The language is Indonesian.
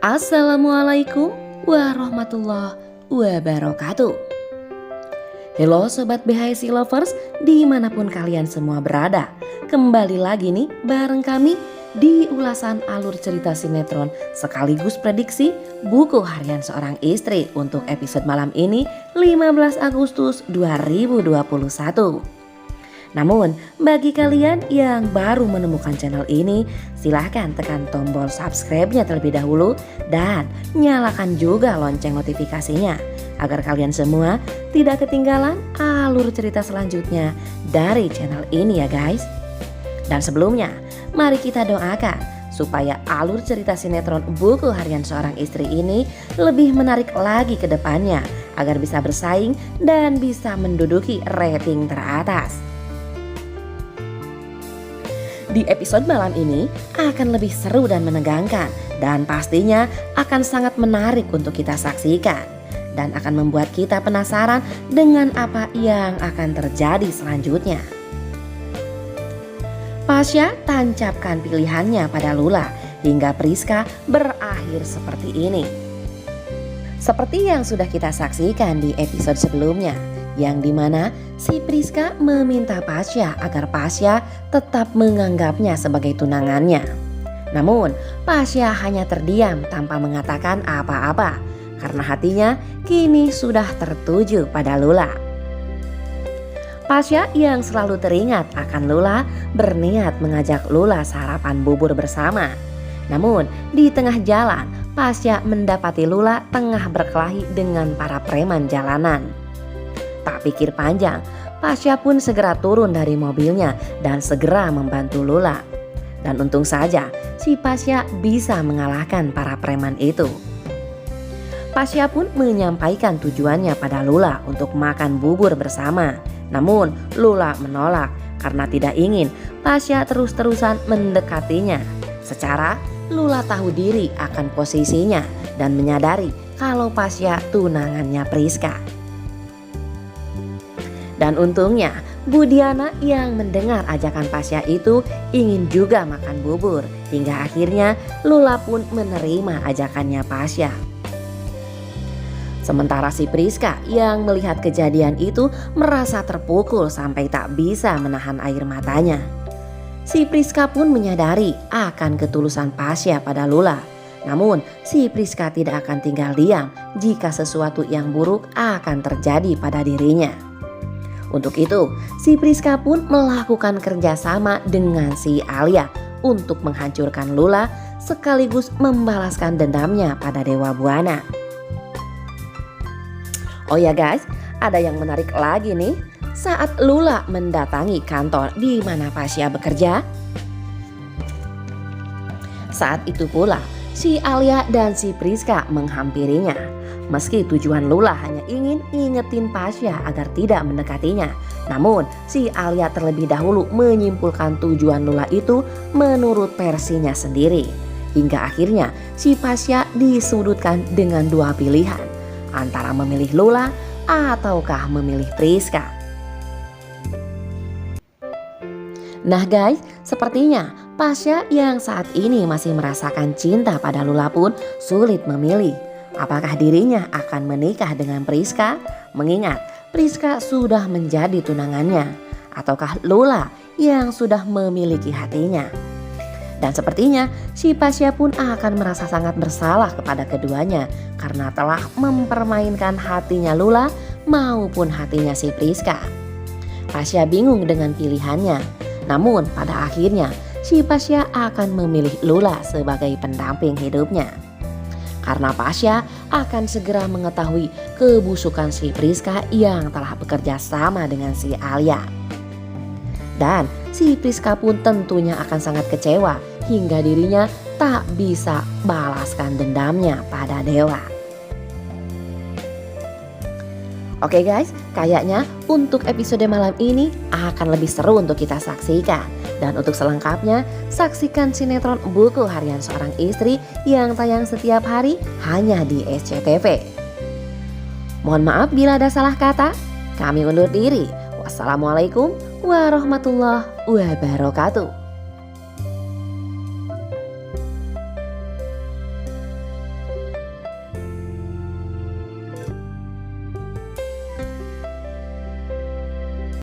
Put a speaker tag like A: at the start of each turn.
A: Assalamualaikum warahmatullahi wabarakatuh. Halo Sobat BHSI Lovers dimanapun kalian semua berada. Kembali lagi nih bareng kami di ulasan alur cerita sinetron sekaligus prediksi buku harian seorang istri untuk episode malam ini 15 Agustus 2021. Namun bagi kalian yang baru menemukan channel ini, silahkan tekan tombol subscribe-nya terlebih dahulu dan nyalakan juga lonceng notifikasinya agar kalian semua tidak ketinggalan alur cerita selanjutnya dari channel ini ya guys. Dan sebelumnya mari kita doakan supaya alur cerita sinetron buku harian seorang istri ini lebih menarik lagi ke depannya agar bisa bersaing dan bisa menduduki rating teratas. Di episode malam ini akan lebih seru dan menegangkan dan pastinya akan sangat menarik untuk kita saksikan dan akan membuat kita penasaran dengan apa yang akan terjadi selanjutnya. Pasha tancapkan pilihannya pada Lula hingga Priska berakhir seperti ini. Seperti yang sudah kita saksikan di episode sebelumnya, yang dimana si Priska meminta Pasha agar Pasha tetap menganggapnya sebagai tunangannya. Namun Pasha hanya terdiam tanpa mengatakan apa-apa karena hatinya kini sudah tertuju pada Lula. Pasha yang selalu teringat akan Lula berniat mengajak Lula sarapan bubur bersama. Namun di tengah jalan Pasha mendapati Lula tengah berkelahi dengan para preman jalanan. Tak pikir panjang, Pasha pun segera turun dari mobilnya dan segera membantu Lula. Dan untung saja si Pasha bisa mengalahkan para preman itu. Pasha pun menyampaikan tujuannya pada Lula untuk makan bubur bersama. Namun Lula menolak karena tidak ingin Pasha terus-terusan mendekatinya. Secara Lula tahu diri akan posisinya dan menyadari kalau Pasha tunangannya Priska. Dan untungnya Budiana yang mendengar ajakan Pasha itu ingin juga makan bubur hingga akhirnya Lula pun menerima ajakannya Pasha. Sementara si Priska yang melihat kejadian itu merasa terpukul sampai tak bisa menahan air matanya. Si Priska pun menyadari akan ketulusan Pasha pada Lula. Namun si Priska tidak akan tinggal diam jika sesuatu yang buruk akan terjadi pada dirinya. Untuk itu, si Priska pun melakukan kerjasama dengan si Alia untuk menghancurkan Lula sekaligus membalaskan dendamnya pada Dewa Buana. Oh ya guys, ada yang menarik lagi nih. Saat Lula mendatangi kantor di mana Pasha bekerja, saat itu pula si Alia dan si Priska menghampirinya. Meski tujuan Lula hanya ingin ingetin Pasha agar tidak mendekatinya, namun si Alia terlebih dahulu menyimpulkan tujuan Lula itu menurut versinya sendiri. Hingga akhirnya si Pasha disudutkan dengan dua pilihan, antara memilih Lula ataukah memilih Priska. Nah guys, sepertinya Pasha yang saat ini masih merasakan cinta pada Lula pun sulit memilih. Apakah dirinya akan menikah dengan Priska? Mengingat Priska sudah menjadi tunangannya, ataukah Lula yang sudah memiliki hatinya? Dan sepertinya si Pasha pun akan merasa sangat bersalah kepada keduanya karena telah mempermainkan hatinya Lula maupun hatinya si Priska. Pasha bingung dengan pilihannya, namun pada akhirnya si Pasha akan memilih Lula sebagai pendamping hidupnya. Karena Pasha akan segera mengetahui kebusukan si Priska yang telah bekerja sama dengan si Alia. Dan si Priska pun tentunya akan sangat kecewa hingga dirinya tak bisa balaskan dendamnya pada Dewa. Oke guys, kayaknya untuk episode malam ini akan lebih seru untuk kita saksikan. Dan untuk selengkapnya, saksikan sinetron buku harian seorang istri yang tayang setiap hari hanya di SCTV. Mohon maaf bila ada salah kata, kami undur diri. Wassalamualaikum warahmatullahi wabarakatuh.